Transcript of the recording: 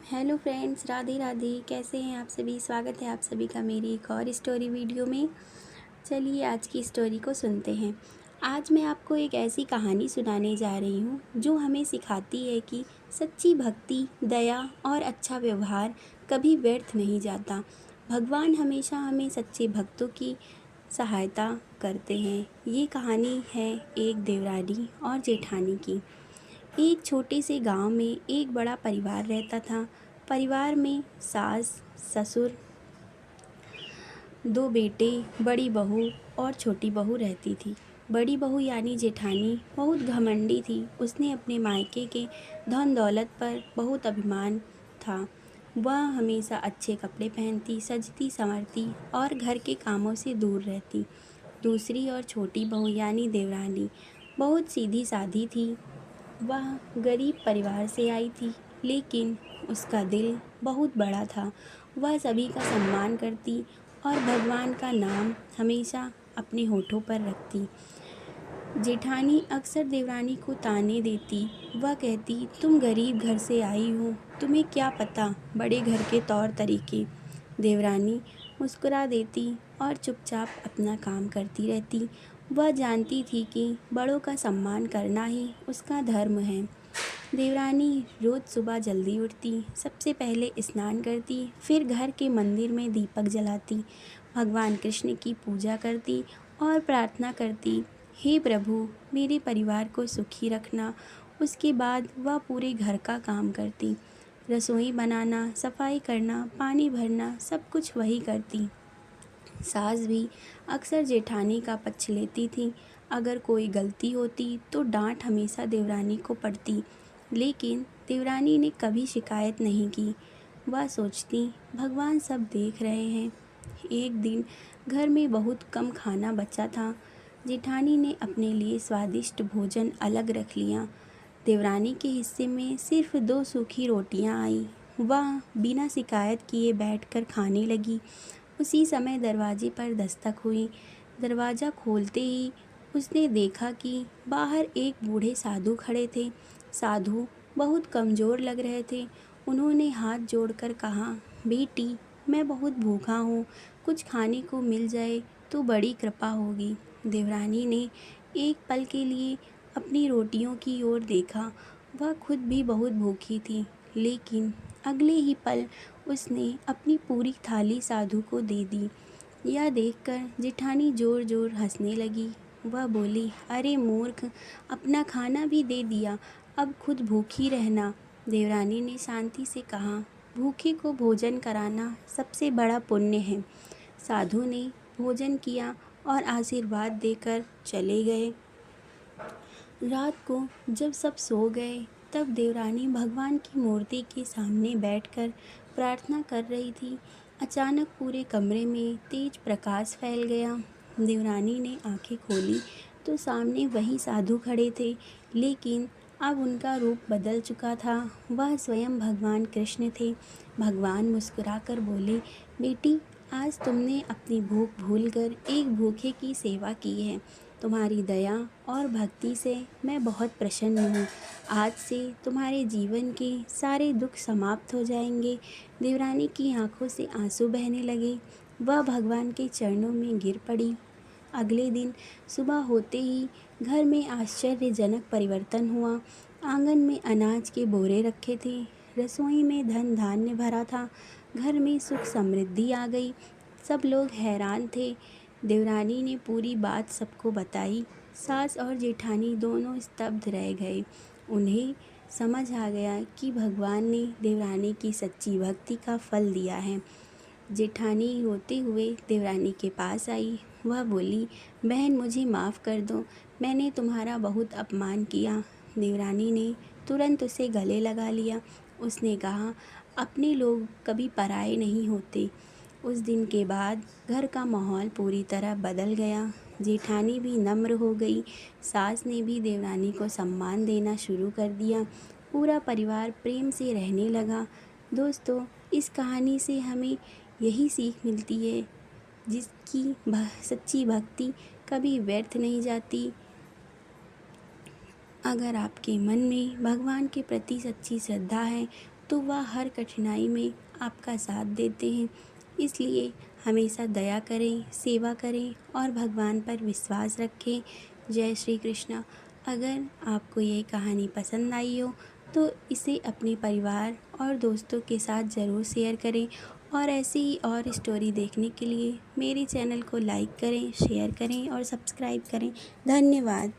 Hello friends, Radhe Radhe. कैसे हैं आप सभी? स्वागत है आप सभी का मेरी एक और स्टोरी वीडियो में। चलिए आज की स्टोरी को सुनते हैं। आज मैं आपको एक ऐसी कहानी सुनाने जा रही हूँ जो हमें सिखाती है कि सच्ची भक्ति, दया और अच्छा व्यवहार कभी व्यर्थ नहीं जाता। भगवान हमेशा हमें सच्चे भक्तों की सहायता करते हैं। ये कहानी है एक देवरानी और जेठानी की। एक छोटे से गांव में एक बड़ा परिवार रहता था। परिवार में सास, ससुर, दो बेटे, बड़ी बहू और छोटी बहू रहती थी। बड़ी बहू यानी जेठानी बहुत घमंडी थी। उसने अपने मायके के धन दौलत पर बहुत अभिमान था। वह हमेशा अच्छे कपड़े पहनती, सजती संवरती और घर के कामों से दूर रहती। दूसरी और छोटी बहू यानी देवरानी बहुत सीधी सादी थी। वह गरीब परिवार से आई थी, लेकिन उसका दिल बहुत बड़ा था। वह सभी का सम्मान करती और भगवान का नाम हमेशा अपने होठों पर रखती। जेठानी अक्सर देवरानी को ताने देती। वह कहती, तुम गरीब घर से आई हो, तुम्हें क्या पता बड़े घर के तौर तरीके। देवरानी मुस्कुरा देती और चुपचाप अपना काम करती रहती। वह जानती थी कि बड़ों का सम्मान करना ही उसका धर्म है। देवरानी रोज सुबह जल्दी उठती, सबसे पहले स्नान करती, फिर घर के मंदिर में दीपक जलाती, भगवान कृष्ण की पूजा करती और प्रार्थना करती, हे प्रभु मेरे परिवार को सुखी रखना। उसके बाद वह पूरे घर का काम करती, रसोई बनाना, सफाई करना, पानी भरना, सब कुछ वही करती। सास भी अक्सर जेठानी का पक्ष लेती थी। अगर कोई गलती होती तो डांट हमेशा देवरानी को पड़ती, लेकिन देवरानी ने कभी शिकायत नहीं की। वह सोचती, भगवान सब देख रहे हैं। एक दिन घर में बहुत कम खाना बचा था। जेठानी ने अपने लिए स्वादिष्ट भोजन अलग रख लिया। देवरानी के हिस्से में सिर्फ 2 सूखी रोटियां आई। वह बिना शिकायत किए बैठकर खाने लगी। उसी समय दरवाजे पर दस्तक हुई। दरवाज़ा खोलते ही उसने देखा कि बाहर एक बूढ़े साधु खड़े थे। साधु बहुत कमज़ोर लग रहे थे। उन्होंने हाथ जोड़कर कहा, बेटी मैं बहुत भूखा हूँ, कुछ खाने को मिल जाए तो बड़ी कृपा होगी। देवरानी ने एक पल के लिए अपनी रोटियों की ओर देखा। वह खुद भी बहुत भूखी थी, लेकिन अगले ही पल उसने अपनी पूरी थाली साधु को दे दी। यह देखकर जेठानी जोर जोर हंसने लगी। वह बोली, अरे मूर्ख, अपना खाना भी दे दिया, अब खुद भूखी रहना। देवरानी ने शांति से कहा, भूखे को भोजन कराना सबसे बड़ा पुण्य है। साधु ने भोजन किया और आशीर्वाद देकर चले गए। रात को जब सब सो गए, तब देवरानी भगवान की मूर्ति के सामने बैठकर प्रार्थना कर रही थी। अचानक पूरे कमरे में तेज प्रकाश फैल गया। देवरानी ने आंखें खोली तो सामने वही साधु खड़े थे, लेकिन अब उनका रूप बदल चुका था। वह स्वयं भगवान कृष्ण थे। भगवान मुस्कुराकर बोले, बेटी आज तुमने अपनी भूख भूलकर एक भूखे की सेवा की है। तुम्हारी दया और भक्ति से मैं बहुत प्रसन्न हूँ। आज से तुम्हारे जीवन के सारे दुख समाप्त हो जाएंगे। देवरानी की आंखों से आंसू बहने लगे। वह भगवान के चरणों में गिर पड़ी। अगले दिन सुबह होते ही घर में आश्चर्यजनक परिवर्तन हुआ। आंगन में अनाज के बोरे रखे थे, रसोई में धन धान्य भरा था, घर में सुख समृद्धि आ गई। सब लोग हैरान थे। देवरानी ने पूरी बात सबको बताई। सास और जेठानी दोनों स्तब्ध रह गए। उन्हें समझ आ गया कि भगवान ने देवरानी की सच्ची भक्ति का फल दिया है। जेठानी रोते हुए देवरानी के पास आई। वह बोली, बहन मुझे माफ़ कर दो, मैंने तुम्हारा बहुत अपमान किया। देवरानी ने तुरंत उसे गले लगा लिया। उसने कहा, अपने लोग कभी पराये नहीं होते। उस दिन के बाद घर का माहौल पूरी तरह बदल गया। जेठानी भी नम्र हो गई। सास ने भी देवरानी को सम्मान देना शुरू कर दिया। पूरा परिवार प्रेम से रहने लगा। दोस्तों, इस कहानी से हमें यही सीख मिलती है, जिसकी सच्ची भक्ति कभी व्यर्थ नहीं जाती। अगर आपके मन में भगवान के प्रति सच्ची श्रद्धा है तो वह हर कठिनाई में आपका साथ देते हैं। इसलिए हमेशा दया करें, सेवा करें और भगवान पर विश्वास रखें। जय श्री कृष्ण। अगर आपको ये कहानी पसंद आई हो तो इसे अपने परिवार और दोस्तों के साथ ज़रूर शेयर करें और ऐसी ही और स्टोरी देखने के लिए मेरे चैनल को लाइक करें, शेयर करें और सब्सक्राइब करें। धन्यवाद।